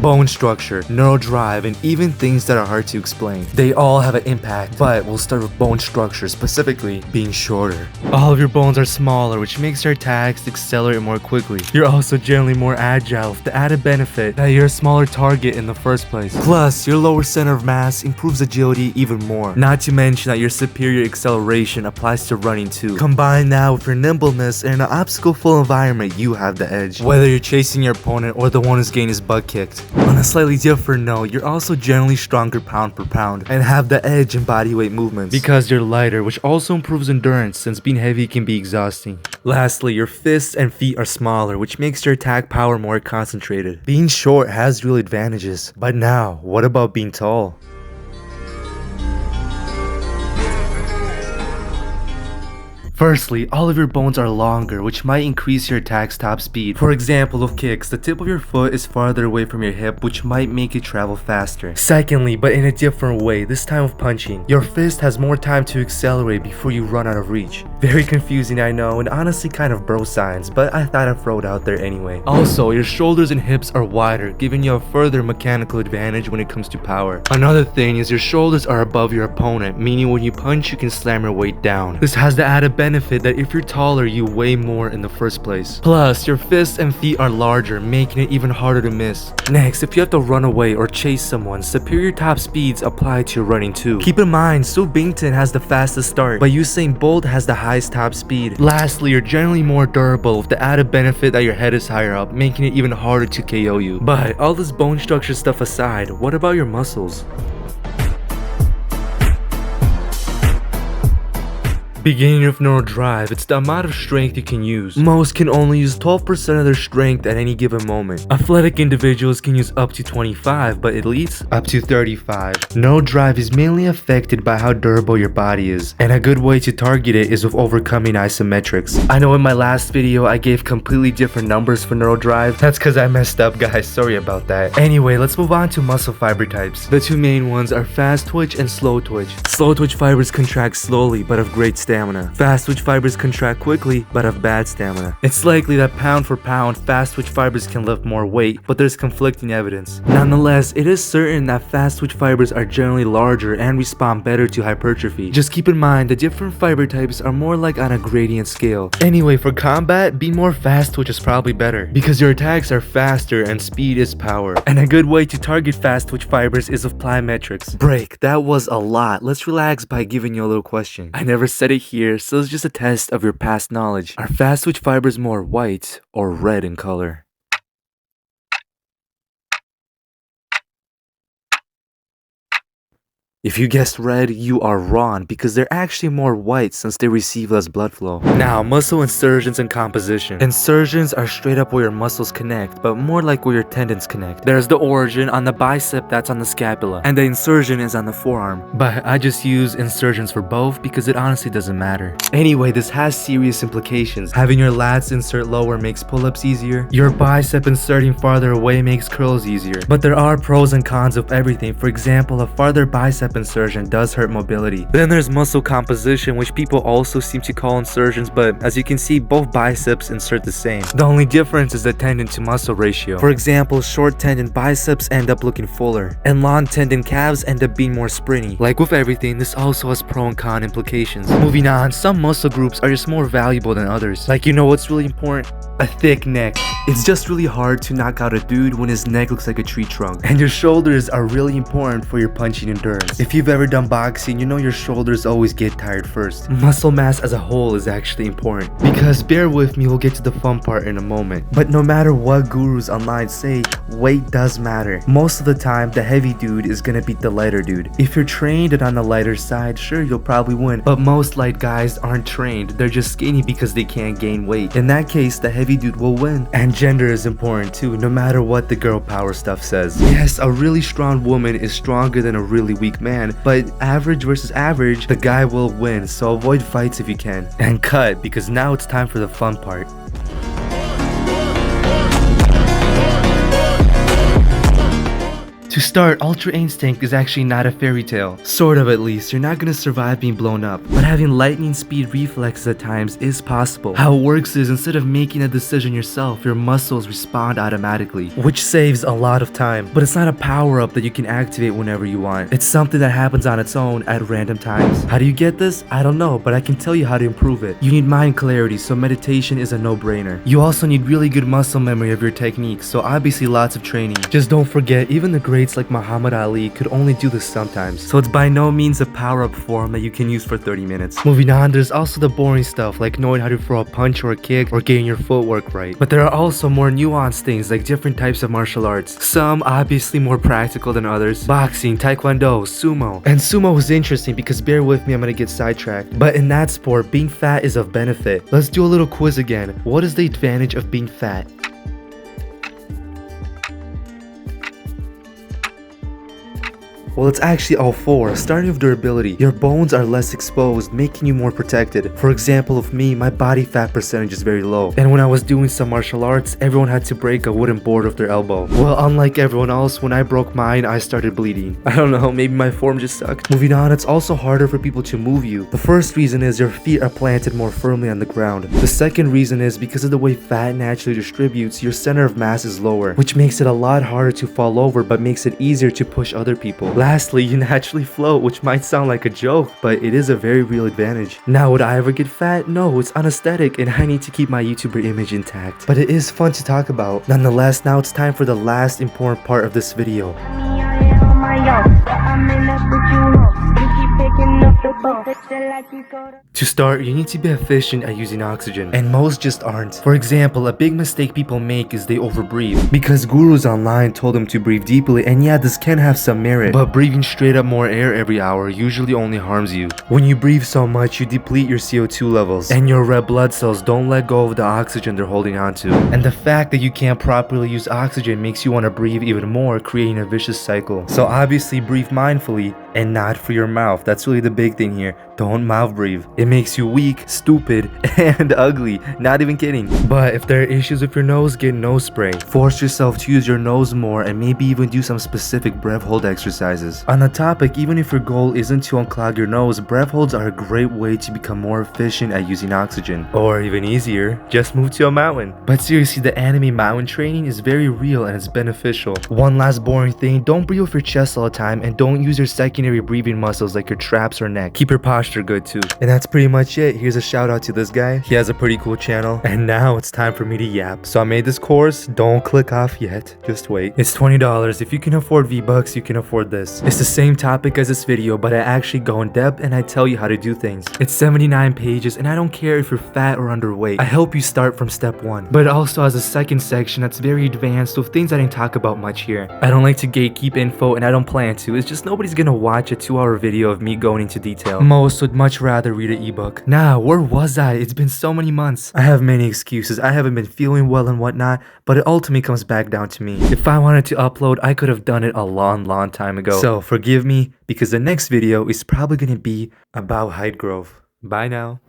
bone structure, neural drive, and even things that are hard to explain. They all have an impact, but we'll start with bone structure, specifically being shorter. All of your bones are smaller, which makes your attacks accelerate more quickly. You're also generally more agile, with the added benefit that you're a smaller target in the first place. Plus, your lower center of mass improves agility even more. Not to mention that your superior acceleration applies to running too. Combine that with your nimbleness, and in an obstacle-full environment, you have the edge. Whether you're chasing your opponent or the one who's getting his butt kicked. On a slightly different note, you're also generally stronger pound per pound, and have the edge in body weight movements. Because you're lighter, which also improves endurance, since being heavy can be exhausting. Lastly, your fists and feet are smaller, which makes your attack power more concentrated. Being short has real advantages. But now, what about being tall? Firstly, all of your bones are longer, which might increase your attack's top speed. For example, with kicks, the tip of your foot is farther away from your hip, which might make it travel faster. Secondly, but in a different way, this time with punching, your fist has more time to accelerate before you run out of reach. Very confusing, I know, and honestly kind of bro science, but I thought I'd throw it out there anyway. Also, your shoulders and hips are wider, giving you a further mechanical advantage when it comes to power. Another thing is your shoulders are above your opponent, meaning when you punch, you can slam your weight down. This has the added benefit that if you're taller, you weigh more in the first place. Plus, your fists and feet are larger, making it even harder to miss. Next, if you have to run away or chase someone, superior top speeds apply to your running too. Keep in mind, Sue Bington has the fastest start, but Usain Bolt has the highest top speed. Lastly, you're generally more durable, with the added benefit that your head is higher up, making it even harder to KO you. But all this bone structure stuff aside, what about your muscles? Beginning with neural drive, it's the amount of strength you can use. Most can only use 12% of their strength at any given moment. Athletic individuals can use up to 25, but elites up to 35. Neural drive is mainly affected by how durable your body is, and a good way to target it is with overcoming isometrics. I know in my last video I gave completely different numbers for neural drive. That's because I messed up, guys, sorry about that. Anyway, let's move on to muscle fiber types. The two main ones are fast twitch and slow twitch. Slow twitch fibers contract slowly but have great stamina. Fast twitch fibers contract quickly but have bad stamina. It's likely that pound for pound, fast twitch fibers can lift more weight, but there's conflicting evidence. Nonetheless, it is certain that fast twitch fibers are generally larger and respond better to hypertrophy. Just keep in mind the different fiber types are more like on a gradient scale. Anyway, for combat, being more fast twitch is probably better, because your attacks are faster and speed is power. And a good way to target fast twitch fibers is with plyometrics. Break, that was a lot. Let's relax by giving you a little question. I never said it here, so it's just a test of your past knowledge. Are fast twitch fibers more white or red in color? If you guessed red, you are wrong, because they're actually more white since they receive less blood flow. Now, muscle insertions and composition. Insertions are straight up where your muscles connect, but more like where your tendons connect. There's the origin on the bicep that's on the scapula, and the insertion is on the forearm. But I just use insertions for both because it honestly doesn't matter. Anyway, this has serious implications. Having your lats insert lower makes pull-ups easier. Your bicep inserting farther away makes curls easier. But there are pros and cons of everything. For example, a farther bicep insertion does hurt mobility. Then there's muscle composition, which people also seem to call insertions, but as you can see, both biceps insert the same. The only difference is the tendon to muscle ratio. For example, short tendon biceps end up looking fuller, and long tendon calves end up being more springy. Like with everything, this also has pro and con implications. Moving on, some muscle groups are just more valuable than others. Like, you know what's really important? A thick neck. It's just really hard to knock out a dude when his neck looks like a tree trunk. And your shoulders are really important for your punching endurance. If you've ever done boxing, you know your shoulders always get tired first. Muscle mass as a whole is actually important, because bear with me, we'll get to the fun part in a moment. But no matter what gurus online say, weight does matter. Most of the time, the heavy dude is gonna beat the lighter dude. If you're trained and on the lighter side, sure, you'll probably win. But most light guys aren't trained, they're just skinny because they can't gain weight. In that case, the heavy dude will win. And gender is important too, no matter what the girl power stuff says. Yes, a really strong woman is stronger than a really weak man, but average versus average, the guy will win, so avoid fights if you can. And cut, because now it's time for the fun part. To start, Ultra Instinct is actually not a fairy tale. Sort of, at least. You're not gonna survive being blown up, but having lightning speed reflexes at times is possible. How it works is, instead of making a decision yourself, your muscles respond automatically, which saves a lot of time. But it's not a power-up that you can activate whenever you want. It's something that happens on its own at random times. How do you get this? I don't know, but I can tell you how to improve it. You need mind clarity, so meditation is a no-brainer. You also need really good muscle memory of your techniques, so obviously lots of training. Just don't forget, even the greats like Muhammad Ali could only do this sometimes, so it's by no means a power-up form that you can use for 30 minutes. Moving on, there's also the boring stuff like knowing how to throw a punch or a kick or getting your footwork right. But there are also more nuanced things like different types of martial arts. Some obviously more practical than others. Boxing, taekwondo, sumo. And sumo was interesting because bear with me, I'm gonna get sidetracked. But in that sport, being fat is of benefit. Let's do a little quiz again. What is the advantage of being fat? Well, it's actually all four. Starting with durability, your bones are less exposed, making you more protected. For example, of me, my body fat percentage is very low. And when I was doing some martial arts, everyone had to break a wooden board with their elbow. Well, unlike everyone else, when I broke mine, I started bleeding. I don't know, maybe my form just sucked. Moving on, it's also harder for people to move you. The first reason is your feet are planted more firmly on the ground. The second reason is because of the way fat naturally distributes, your center of mass is lower, which makes it a lot harder to fall over, but makes it easier to push other people. Lastly, you naturally float, which might sound like a joke, but it is a very real advantage. Now, would I ever get fat? No, it's unaesthetic and I need to keep my YouTuber image intact. But it is fun to talk about. Nonetheless, now it's time for the last important part of this video. To start, you need to be efficient at using oxygen, and most just aren't. For example, a big mistake people make is they overbreathe, because gurus online told them to breathe deeply, and yeah, this can have some merit, but breathing straight up more air every hour usually only harms you. When you breathe so much, you deplete your CO2 levels, and your red blood cells don't let go of the oxygen they're holding onto. And the fact that you can't properly use oxygen makes you want to breathe even more, creating a vicious cycle. So obviously breathe mindfully and not for your mouth. That's really the big thing here. Don't mouth breathe. It makes you weak, stupid, and ugly. Not even kidding. But if there are issues with your nose, get nose spray. Force yourself to use your nose more and maybe even do some specific breath hold exercises. On the topic, even if your goal isn't to unclog your nose, breath holds are a great way to become more efficient at using oxygen. Or even easier, just move to a mountain. But seriously, the anime mountain training is very real and it's beneficial. One last boring thing, don't breathe with your chest all the time and don't use your secondary breathing muscles like your traps or neck. Keep your posture good too. And that's pretty much it. Here's a shout out to this guy. He has a pretty cool channel. And now it's time for me to yap. So I made this course. Don't click off yet. Just wait. It's $20. If you can afford V-Bucks, you can afford this. It's the same topic as this video, but I actually go in depth and I tell you how to do things. It's 79 pages and I don't care if you're fat or underweight. I help you start from step 1. But it also has a second section that's very advanced with things I didn't talk about much here. I don't like to gatekeep info and I don't plan to. It's just nobody's gonna watch a 2-hour video of me going into detail. Most would much rather read an ebook. Now, where was I? It's been so many months. I have many excuses. I haven't been feeling well and whatnot, but it ultimately comes back down to me. If I wanted to upload, I could have done it a long time ago. So forgive me, because the next video is probably gonna be about height growth. Bye now.